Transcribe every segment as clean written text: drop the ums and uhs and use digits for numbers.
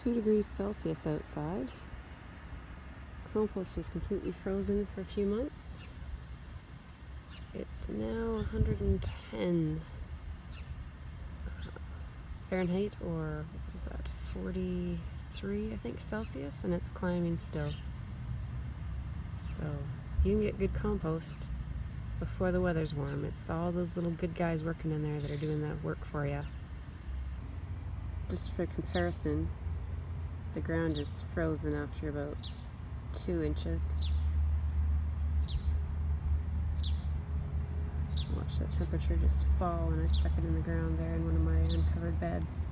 2 degrees Celsius outside. Compost was completely frozen for a few months. It's now 110 Fahrenheit, or what is that, 43 I think Celsius, and it's climbing still. So you can get good compost before the weather's warm. It's all those little good guys working in there that are doing that work for you. Just for comparison, the ground is frozen after about 2 inches. Watch that temperature just fall when I stuck it in the ground there in one of my uncovered beds.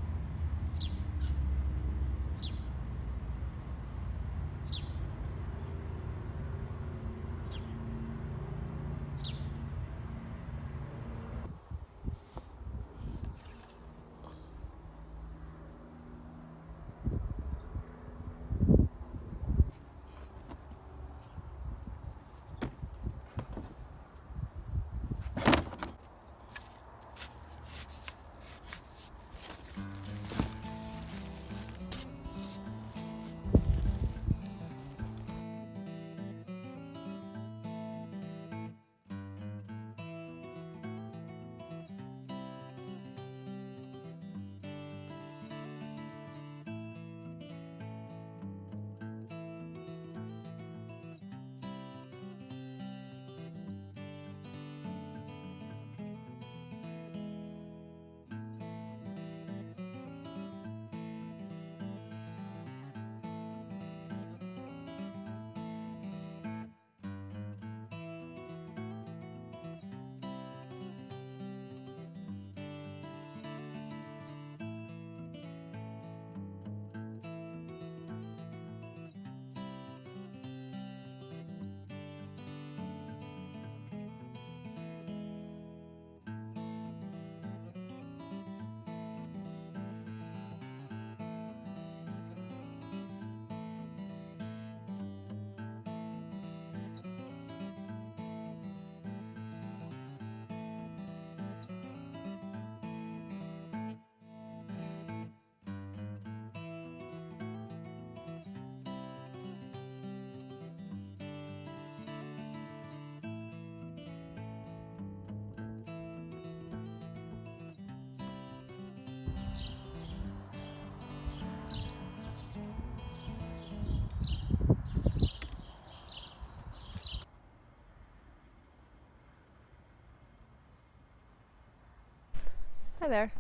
Hi there,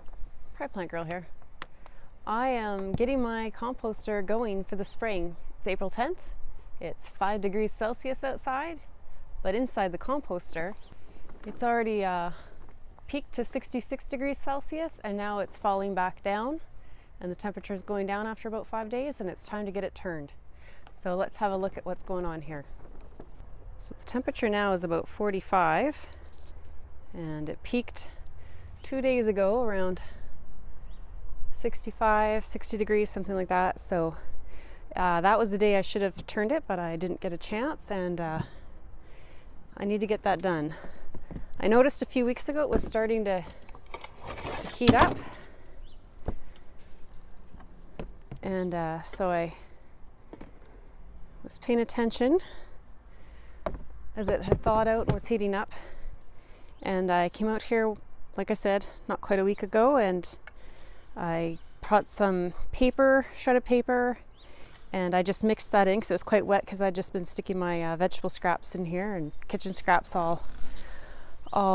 Prairie Plant Girl here. I am getting my composter going for the spring. It's April 10th. It's 5 degrees Celsius outside, but inside the composter, it's already peaked to 66 degrees Celsius, and now it's falling back down, and the temperature is going down after about 5 days, and it's time to get it turned. So let's have a look at what's going on here. So the temperature now is about 45, and it peaked 2 days ago around 65, 60 degrees, something like that. So that was the day I should have turned it, but I didn't get a chance, and I need to get that done. I noticed a few weeks ago it was starting to heat up, and so I was paying attention as it had thawed out and was heating up, and I came out here, like I said, not quite a week ago, and I brought some paper, shredded paper, and I just mixed that in because it was quite wet because I'd just been sticking my vegetable scraps in here and kitchen scraps all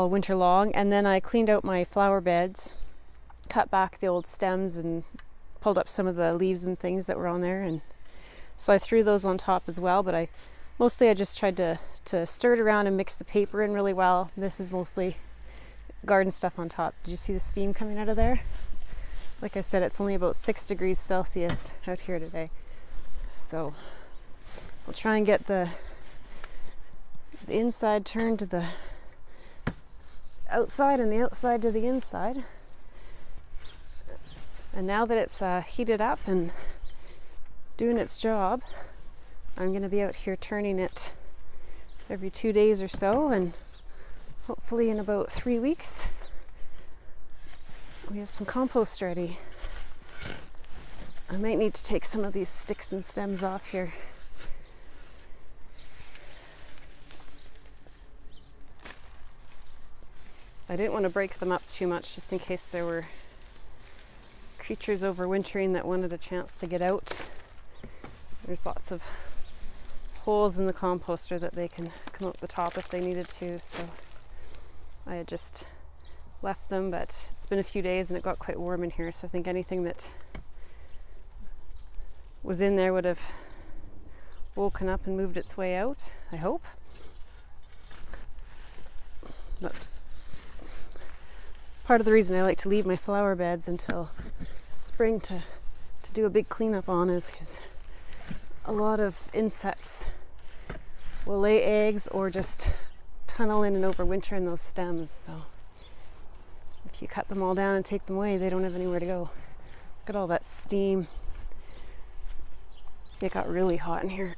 winter long. And then I cleaned out my flower beds, cut back the old stems and pulled up some of the leaves and things that were on there, and so I threw those on top as well. But I just tried to stir it around and mix the paper in really well. This is mostly garden stuff on top. Did you see the steam coming out of there? Like I said, it's only about 6 degrees Celsius out here today. So I'll try and get the inside turned to the outside and the outside to the inside. And now that it's heated up and doing its job, I'm going to be out here turning it every 2 days or so, and hopefully in about 3 weeks we have some compost ready. I might need to take some of these sticks and stems off here. I didn't want to break them up too much just in case there were creatures overwintering that wanted a chance to get out. There's lots of holes in the composter that they can come out the top if they needed to, so I had just left them, but it's been a few days and it got quite warm in here, so I think anything that was in there would have woken up and moved its way out, I hope. That's part of the reason I like to leave my flower beds until spring to do a big cleanup on, is because a lot of insects will lay eggs or just tunnel in and overwinter in those stems. So if you cut them all down and take them away, they don't have anywhere to go. Look at all that steam. It got really hot in here.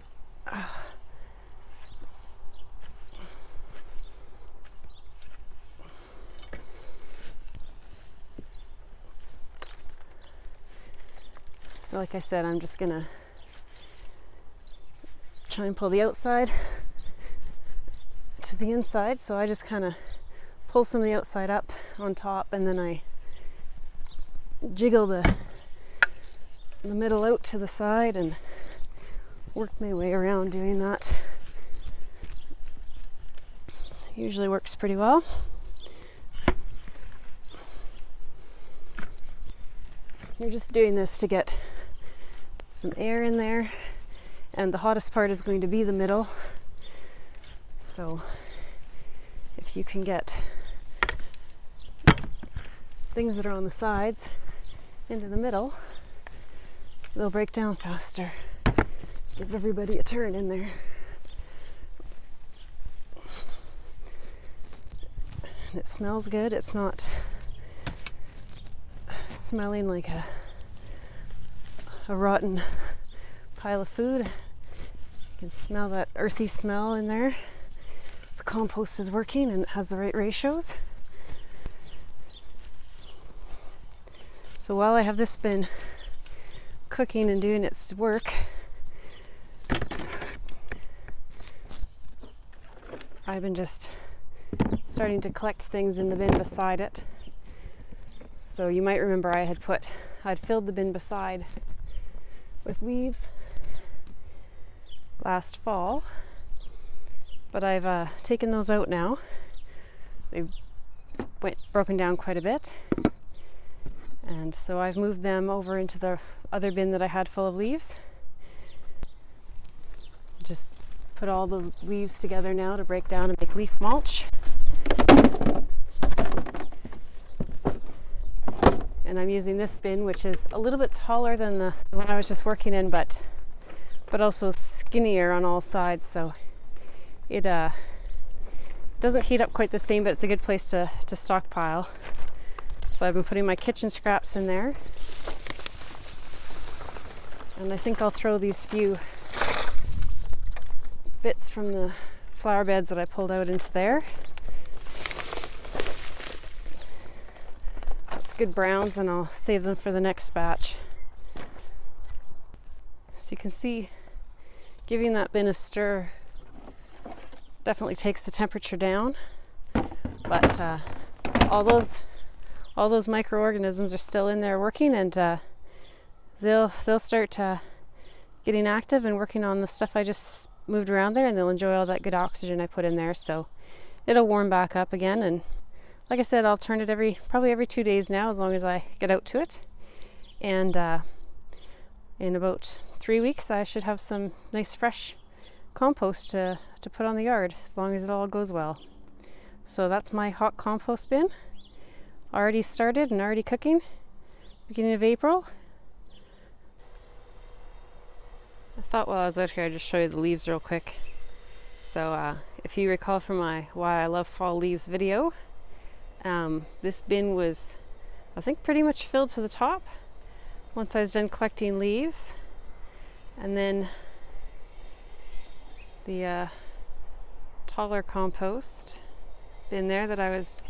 So like I said, I'm just gonna try and pull the outside to the inside. So I just kind of pull some of the outside up on top, and then I jiggle the middle out to the side and work my way around doing that. Usually works pretty well. You're just doing this to get some air in there, and the hottest part is going to be the middle. So if you can get things that are on the sides into the middle, they'll break down faster. Give everybody a turn in there. And it smells good. It's not smelling like a rotten pile of food. You can smell that earthy smell in there. The compost is working and it has the right ratios. So while I have this bin cooking and doing its work, I've been just starting to collect things in the bin beside it. So you might remember I'd filled the bin beside with leaves last fall, but I've taken those out now. They've broken down quite a bit, and so I've moved them over into the other bin that I had full of leaves. Just put all the leaves together now to break down and make leaf mulch. And I'm using this bin, which is a little bit taller than the one I was just working in, but also skinnier on all sides, so it doesn't heat up quite the same, but it's a good place to stockpile. So I've been putting my kitchen scraps in there, and I think I'll throw these few bits from the flower beds that I pulled out into there. Good browns, and I'll save them for the next batch. So you can see, giving that bin a stir definitely takes the temperature down, but all those microorganisms are still in there working, and they'll start getting active and working on the stuff I just moved around there, and they'll enjoy all that good oxygen I put in there. So it'll warm back up again, and like I said, I'll turn it probably every 2 days now, as long as I get out to it. And in about 3 weeks, I should have some nice fresh compost to put on the yard, as long as it all goes well. So that's my hot compost bin. Already started and already cooking. Beginning of April. I thought while I was out here, I'd just show you the leaves real quick. So if you recall from my Why I Love Fall Leaves video, this bin was, I think, pretty much filled to the top once I was done collecting leaves. And then the taller compost bin there that I was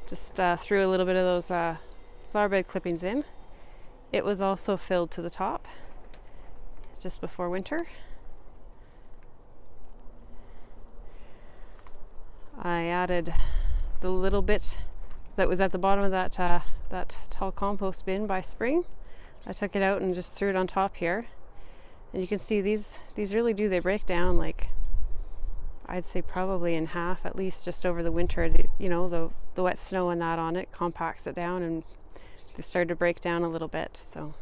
just threw a little bit of those flower bed clippings in. It was also filled to the top just before winter. I added the little bit that was at the bottom of that tall compost bin by spring. I took it out and just threw it on top here. And you can see these really do, they break down, like I'd say probably in half at least, just over the winter. You know, the wet snow and that on it compacts it down, and they started to break down a little bit. So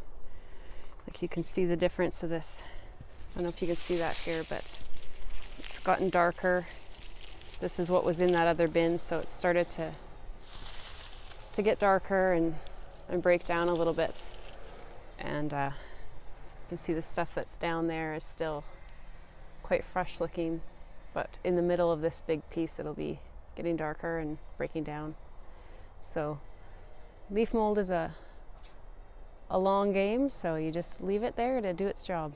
like you can see the difference of this. I don't know if you can see that here, but it's gotten darker. This is what was in that other bin, so it started to get darker and break down a little bit. And you can see the stuff that's down there is still quite fresh looking, but in the middle of this big piece it'll be getting darker and breaking down. So leaf mold is a long game, so you just leave it there to do its job.